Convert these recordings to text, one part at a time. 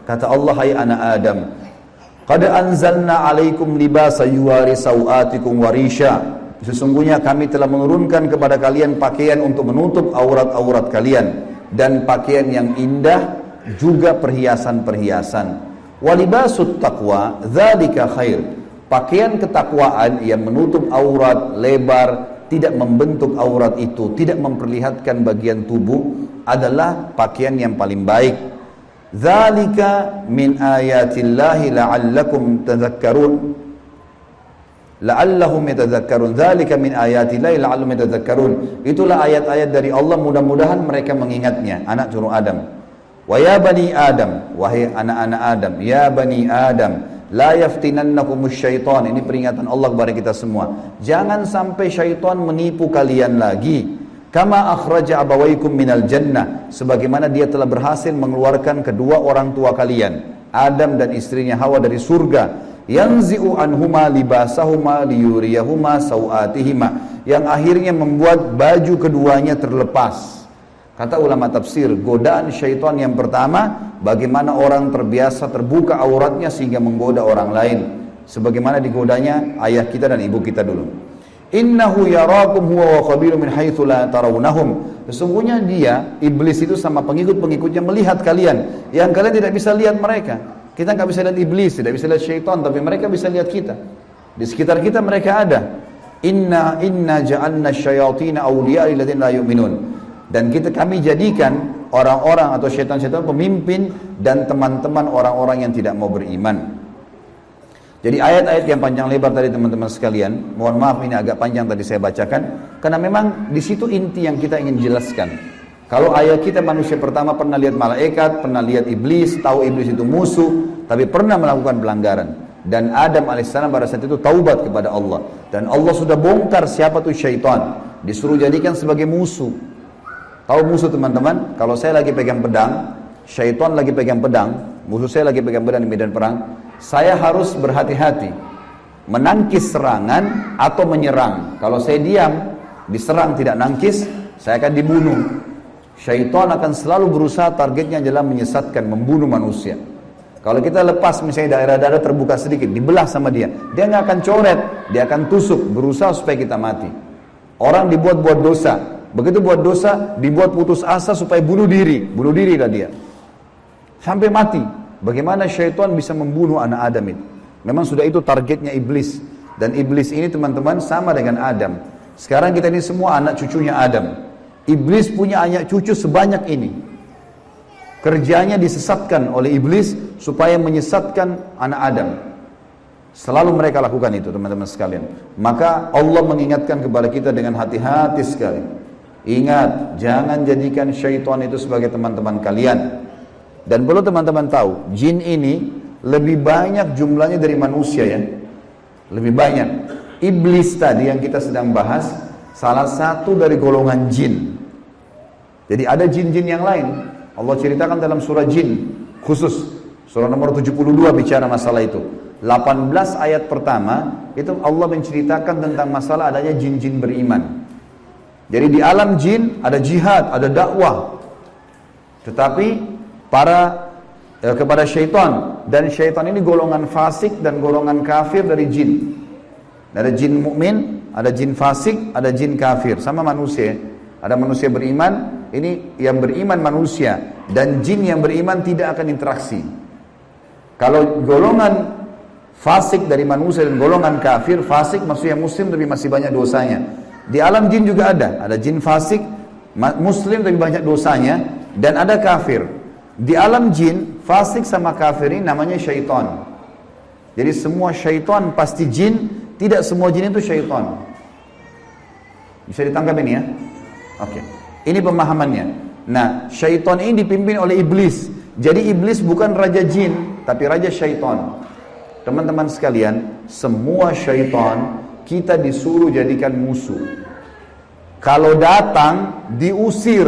Kata Allah, hai anak Adam, qad anzalna alaikum libasa yuwari sawatikum warisha. Sesungguhnya kami telah menurunkan kepada kalian pakaian untuk menutup aurat-aurat kalian, dan pakaian yang indah juga perhiasan-perhiasan. Walibasut taqwa dzalika khair. Pakaian ketakwaan yang menutup aurat lebar, tidak membentuk aurat itu, tidak memperlihatkan bagian tubuh, adalah pakaian yang paling baik. Dzalika min ayatillahi la'allakum tadhakkarun. La'allahum yatadzakkarun. Dzalika min ayatillahi la'allahum yatadzakkarun. Itulah ayat-ayat dari Allah, mudah-mudahan mereka mengingatnya. Anak cucu Adam. Wa ya bani Adam, wahai anak-anak Adam, ya bani Adam, la yaftinannakumus syaitan. Ini peringatan Allah kepada kita semua. Jangan sampai syaitan menipu kalian lagi. Kama akhraja abawaikum minal jannah, sebagaimana dia telah berhasil mengeluarkan kedua orang tua kalian, Adam dan istrinya Hawa, dari surga. Yanzi'u anhuma libasahuma liyuriyahuma sawatihima, yang akhirnya membuat baju keduanya terlepas. Kata ulama tafsir, godaan syaitan yang pertama, bagaimana orang terbiasa terbuka auratnya sehingga menggoda orang lain, sebagaimana digodanya ayah kita dan ibu kita dulu. Innahu yarakum huwa wa qabilu min haitsu la tarawnahum. Sesungguhnya dia, iblis itu sama pengikut-pengikutnya melihat kalian yang kalian tidak bisa lihat mereka. Kita nggak bisa lihat iblis, tidak bisa lihat syaitan, tapi mereka bisa lihat kita. Di sekitar kita mereka ada. Inna ja'alna syayatina awliya lilladzina la yu'minun. Dan kami jadikan orang-orang atau syaitan-syaitan pemimpin dan teman-teman orang-orang yang tidak mau beriman. Jadi ayat-ayat yang panjang lebar tadi teman-teman sekalian, mohon maaf ini agak panjang tadi saya bacakan, karena memang di situ inti yang kita ingin jelaskan. Kalau ayat kita manusia pertama pernah lihat malaikat, pernah lihat iblis, tahu iblis itu musuh, tapi pernah melakukan pelanggaran. Dan Adam alaihissalam pada saat itu taubat kepada Allah. Dan Allah sudah bongkar siapa tuh syaitan. Disuruh jadikan sebagai musuh. Tahu musuh teman-teman? Kalau saya lagi pegang pedang, syaitan lagi pegang pedang, musuh saya lagi pegang pedang di medan perang, saya harus berhati-hati. Menangkis serangan atau menyerang. Kalau saya diam, diserang tidak nangkis, saya akan dibunuh. Syaitan akan selalu berusaha, targetnya adalah menyesatkan, membunuh manusia. Kalau kita lepas misalnya daerah-daerah terbuka sedikit, dibelah sama dia nggak akan coret, dia akan tusuk, berusaha supaya kita mati. Orang dibuat-buat dosa, begitu buat dosa, dibuat putus asa supaya bunuh dirilah dia. Sampai mati. Bagaimana syaitan bisa membunuh anak Adam itu? Memang sudah itu targetnya iblis. Dan iblis ini teman-teman sama dengan Adam. Sekarang kita ini semua anak cucunya Adam. Iblis punya anak cucu sebanyak ini. Kerjanya disesatkan oleh iblis supaya menyesatkan anak Adam. Selalu mereka lakukan itu teman-teman sekalian. Maka Allah mengingatkan kepada kita dengan hati-hati sekali. Ingat, jangan jadikan syaitan itu sebagai teman-teman kalian. Dan perlu teman-teman tahu, jin ini lebih banyak jumlahnya dari manusia ya. Lebih banyak. Iblis tadi yang kita sedang bahas, salah satu dari golongan jin. Jadi ada jin-jin yang lain. Allah ceritakan dalam surah jin khusus. Surah nomor 72 bicara masalah itu. 18 ayat pertama, itu Allah menceritakan tentang masalah adanya jin-jin beriman. Jadi di alam jin ada jihad, ada dakwah. Tetapi kepada syaitan. Dan syaitan ini golongan fasik dan golongan kafir dari jin. Ada jin mukmin, ada jin fasik, ada jin kafir, sama manusia. Ada manusia beriman, ini yang beriman manusia, dan jin yang beriman tidak akan interaksi. Kalau golongan fasik dari manusia dan golongan kafir, fasik maksudnya muslim tapi masih banyak dosanya. Di alam jin juga ada jin fasik, muslim tapi banyak dosanya, dan ada kafir. Di alam jin, fasik sama kafir ini namanya syaitan. Jadi semua syaitan pasti jin, tidak semua jin itu syaitan. Bisa ditangkap ini ya? Oke. Ini pemahamannya. Nah, syaitan ini dipimpin oleh iblis. Jadi iblis bukan raja jin, tapi raja syaitan. Teman-teman sekalian, semua syaitan kita disuruh jadikan musuh. Kalau datang, diusir.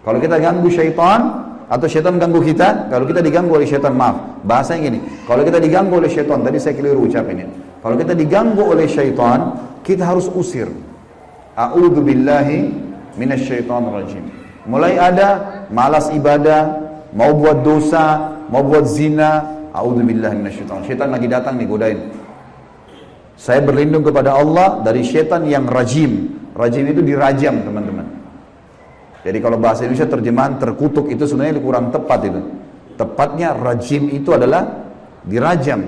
Kalau kita ganggu syaitan, atau syaitan ganggu kita, kalau kita diganggu oleh syaitan, maaf, bahasanya gini, kalau kita diganggu oleh syaitan, tadi saya keliru ucapinnya. Kalau kita diganggu oleh syaitan, kita harus usir. A'udzu billahi minasyaitonir rajim. Mulai ada malas ibadah, mau buat dosa, mau buat zina, a'udzubillahi minasyaitonir rajim. Syaitan lagi datang nih godain. Saya berlindung kepada Allah dari syaitan yang rajim. Rajim itu dirajam, teman-teman. Jadi kalau bahasa Indonesia terjemahan terkutuk itu sebenarnya kurang tepat itu. Tepatnya rajim itu adalah dirajam.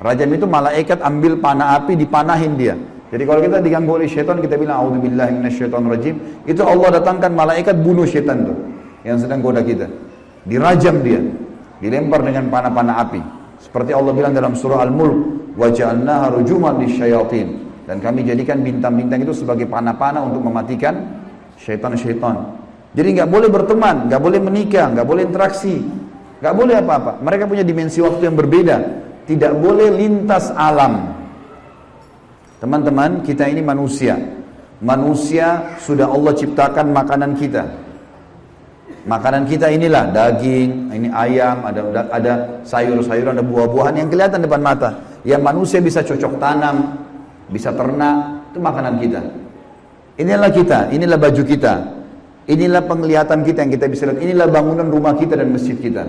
Rajam itu malaikat ambil panah api dipanahin dia. Jadi kalau kita diganggu oleh syaitan kita bilang a'udzubillahi minasyaitonir rajim, itu Allah datangkan malaikat bunuh syaitan tuh yang sedang goda kita. Dirajam dia, dilempar dengan panah-panah api. Seperti Allah bilang dalam surah Al-Mulk, wa ja'alnaha rujuman lisyayatin, dan kami jadikan bintang-bintang itu sebagai panah-panah untuk mematikan syaitan-syaitan. Jadi nggak boleh berteman, nggak boleh menikah, nggak boleh interaksi, nggak boleh apa-apa. Mereka punya dimensi waktu yang berbeda. Tidak boleh lintas alam. Teman-teman, kita ini manusia. Manusia sudah Allah ciptakan makanan kita. Makanan kita inilah daging, ini ayam, ada sayur-sayuran, ada buah-buahan yang kelihatan depan mata. Yang manusia bisa cocok tanam, bisa ternak, itu makanan kita. Inilah kita, inilah baju kita. Inilah penglihatan kita yang kita bisa lihat. Inilah bangunan rumah kita dan masjid kita.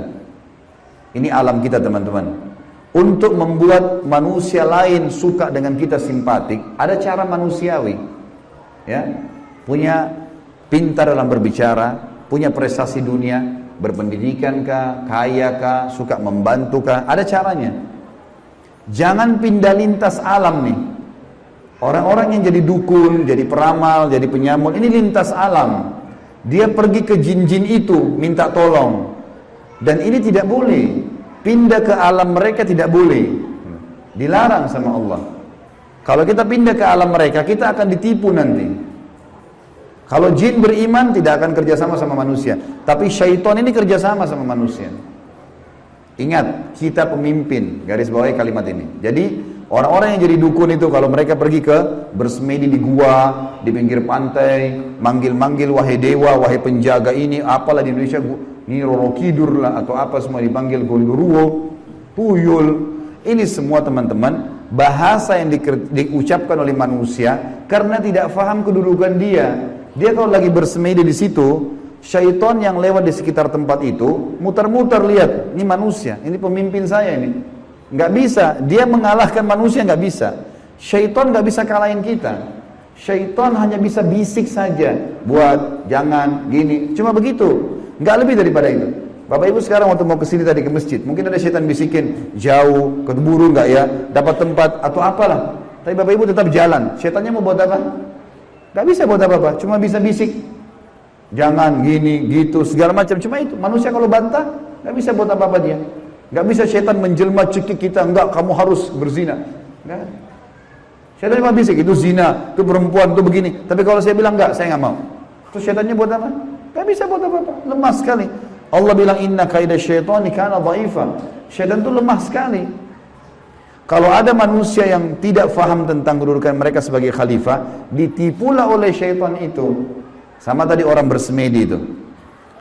Ini alam kita, teman-teman. Untuk membuat manusia lain suka dengan kita simpatik, ada cara manusiawi. Ya, punya pintar dalam berbicara, punya prestasi dunia, berpendidikan kah, kaya kah, suka membantu kah, ada caranya. Jangan pindah lintas alam nih. Orang-orang yang jadi dukun, jadi peramal, jadi penyamun, ini lintas alam. Dia pergi ke jin-jin itu, minta tolong. Dan ini tidak boleh. Pindah ke alam mereka tidak boleh. Dilarang sama Allah. Kalau kita pindah ke alam mereka, kita akan ditipu nanti. Kalau jin beriman tidak akan kerjasama sama manusia, tapi syaitan ini kerjasama sama manusia. Ingat, kita pemimpin, garis bawahi kalimat ini. Jadi orang-orang yang jadi dukun itu kalau mereka pergi ke bersemedi di gua, di pinggir pantai, manggil-manggil wahai dewa, wahai penjaga ini, apalah di Indonesia, ini Roro Kidur lah atau apa semua dipanggil Gondoruo, tuyul. Ini semua teman-teman bahasa yang diucapkan oleh manusia karena tidak faham kedudukan dia. Dia kalau lagi bersemedi di situ, syaitan yang lewat di sekitar tempat itu muter-muter lihat, ini manusia, ini pemimpin saya ini. Nggak bisa, dia mengalahkan manusia nggak bisa. Syaitan nggak bisa kalahin kita. Syaitan hanya bisa bisik saja, buat jangan gini, cuma begitu, nggak lebih daripada itu. Bapak Ibu sekarang waktu mau kesini tadi ke masjid, mungkin ada syaitan bisikin jauh, keburu nggak ya, dapat tempat atau apalah. Tapi Bapak Ibu tetap jalan. Syaitannya mau buat apa? Gak bisa buat apa-apa, cuma bisa bisik. Jangan gini, gitu, segala macam. Cuma itu, manusia kalau bantah, gak bisa buat apa-apa dia. Gak bisa syaitan menjelma cekik kita, enggak, kamu harus berzina. Enggak. Syaitan cuma bisik, itu zina, itu perempuan, itu begini. Tapi kalau saya bilang enggak, saya gak mau. Terus syaitannya buat apa? Gak bisa buat apa-apa, lemah sekali. Allah bilang, inna kaidah syaitani kana dhaifa. Syaitan itu lemah sekali. Kalau ada manusia yang tidak faham tentang kedudukan mereka sebagai khalifah, ditipulah oleh syaitan itu. Sama tadi orang bersemedi itu.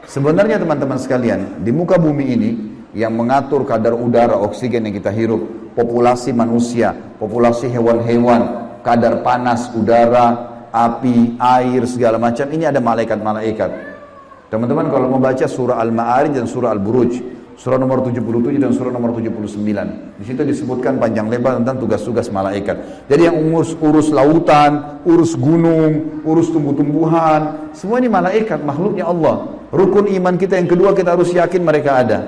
Sebenarnya teman-teman sekalian, di muka bumi ini, yang mengatur kadar udara, oksigen yang kita hirup, populasi manusia, populasi hewan-hewan, kadar panas, udara, api, air, segala macam, ini ada malaikat-malaikat. Teman-teman kalau mau baca surah Al-Ma'arij dan surah Al-Buruj, surah nomor 77 dan surah nomor 79. Di situ disebutkan panjang lebar tentang tugas-tugas malaikat. Jadi yang urus lautan, urus gunung, urus tumbuh-tumbuhan, semua ini malaikat, makhluknya Allah. Rukun iman kita yang kedua, kita harus yakin mereka ada.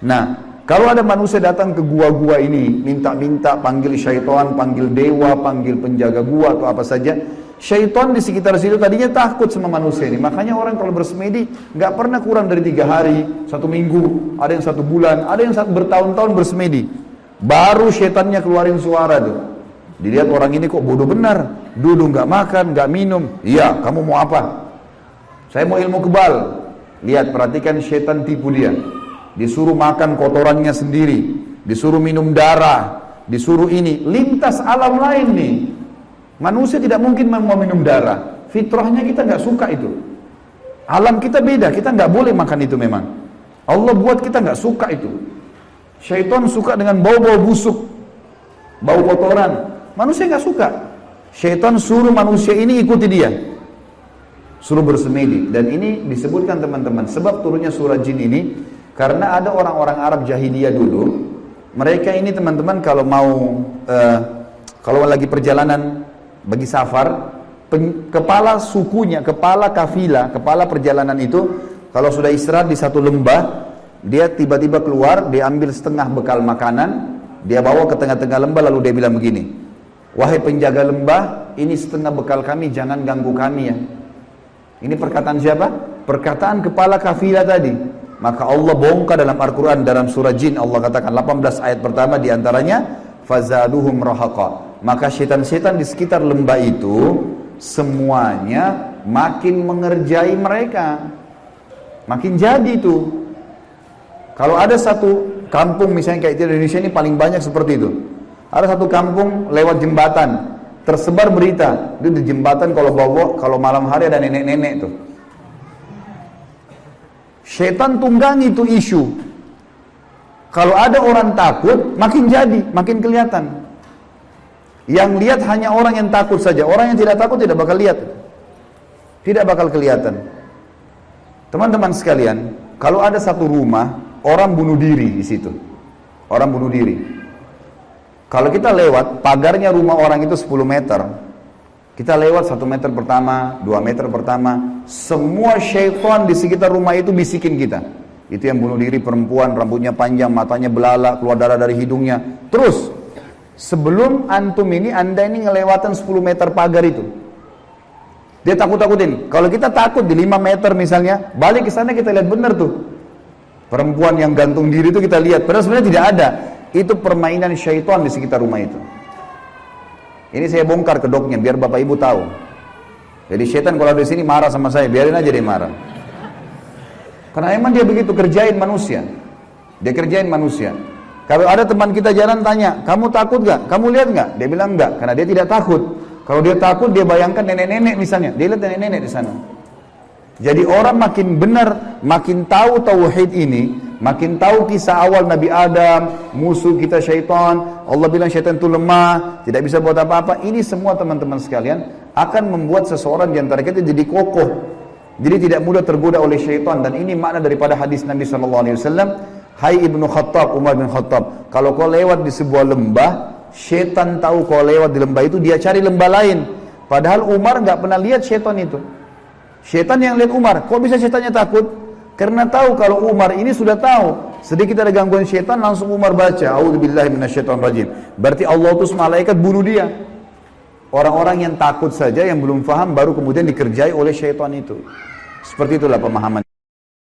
Nah, kalau ada manusia datang ke gua-gua ini, minta-minta, panggil syaitan, panggil dewa, panggil penjaga gua atau apa saja, syaitan di sekitar situ tadinya takut sama manusia ini. Makanya orang kalau bersemedi nggak pernah kurang dari 3 hari, 1 minggu, ada yang 1 bulan, ada yang bertahun-tahun bersemedi. Baru syaitannya keluarin suara tuh. Dilihat orang ini kok bodoh benar, duduk nggak makan, nggak minum. Iya, kamu mau apa? Saya mau ilmu kebal. Lihat, perhatikan syaitan tipu dia. Disuruh makan kotorannya sendiri, disuruh minum darah, disuruh ini, lintas alam lain nih. Manusia tidak mungkin mau minum darah. Fitrahnya kita nggak suka itu. Alam kita beda, kita nggak boleh makan itu memang. Allah buat kita nggak suka itu. Syaitan suka dengan bau-bau busuk, bau kotoran. Manusia nggak suka. Syaitan suruh manusia ini ikuti dia. suruh bersemedi. Dan ini disebutkan teman-teman, sebab turunnya surah jin ini karena ada orang-orang Arab jahiliyah dulu, mereka ini teman-teman kalau mau kalau lagi perjalanan bagi safar, kepala sukunya, kepala kafilah, kepala perjalanan itu kalau sudah istirahat di satu lembah, dia tiba-tiba keluar, dia ambil setengah bekal makanan, dia bawa ke tengah-tengah lembah, lalu dia bilang begini, wahai penjaga lembah, ini setengah bekal kami, jangan ganggu kami ya. Ini perkataan siapa? Perkataan kepala kafilah tadi. Maka Allah bongkar dalam Al-Quran, dalam surah Jin, Allah katakan 18 ayat pertama diantaranya, fazaduhum rahaqa. Maka setan-setan di sekitar lembah itu semuanya makin mengerjai mereka, makin jadi itu. Kalau ada satu kampung misalnya kayak di Indonesia ini paling banyak seperti itu. Ada satu kampung lewat jembatan, tersebar berita, itu di jembatan kalau malam hari ada nenek-nenek tuh. Setan tunggangi itu isu. Kalau ada orang takut, makin jadi, makin kelihatan. Yang lihat hanya orang yang takut saja. Orang yang tidak takut tidak bakal lihat. Tidak bakal kelihatan. Teman-teman sekalian, kalau ada satu rumah, orang bunuh diri di situ. Orang bunuh diri. Kalau kita lewat, pagarnya rumah orang itu 10 meter. Kita lewat 1 meter pertama, 2 meter pertama, semua syaitan di sekitar rumah itu bisikin kita. Itu yang bunuh diri perempuan, rambutnya panjang, matanya belalak, keluar darah dari hidungnya. Terus, sebelum antum ini, anda ini ngelewatan 10 meter pagar itu. Dia takut-takutin. Kalau kita takut di 5 meter misalnya, balik ke sana kita lihat benar tuh. Perempuan yang gantung diri itu kita lihat. Padahal sebenarnya tidak ada. Itu permainan syaitan di sekitar rumah itu. Ini saya bongkar kedoknya biar bapak ibu tahu. Jadi syaitan kalau di sini marah sama saya, biarin aja dia marah. Karena emang dia begitu kerjain manusia. Dia kerjain manusia. Kalau ada teman kita jalan tanya, kamu takut gak? Kamu lihat gak? Dia bilang enggak, karena dia tidak takut. Kalau dia takut, dia bayangkan nenek-nenek misalnya. Dia lihat nenek-nenek di sana. Jadi orang makin benar, makin tahu tauhid ini, makin tahu kisah awal Nabi Adam, musuh kita syaitan, Allah bilang syaitan itu lemah, tidak bisa buat apa-apa. Ini semua teman-teman sekalian akan membuat seseorang di antara kita jadi kokoh, jadi tidak mudah tergoda oleh syaitan. Dan ini makna daripada hadis Nabi SAW. Hai Ibnu Khattab, Umar bin Khattab, kalau kau lewat di sebuah lembah, syaitan tahu kau lewat di lembah itu, dia cari lembah lain. Padahal Umar nggak pernah lihat syaitan itu. Syaitan yang lihat Umar. Kok bisa syaitannya takut? Karena tahu kalau Umar ini sudah tahu sedikit ada gangguan syaitan, langsung Umar baca a'udzubillahi minasyaitonirrajim. Berarti Allah utus malaikat bunuh dia. Orang-orang yang takut saja, yang belum paham, baru kemudian dikerjai oleh syaitan itu. Seperti itulah pemahaman.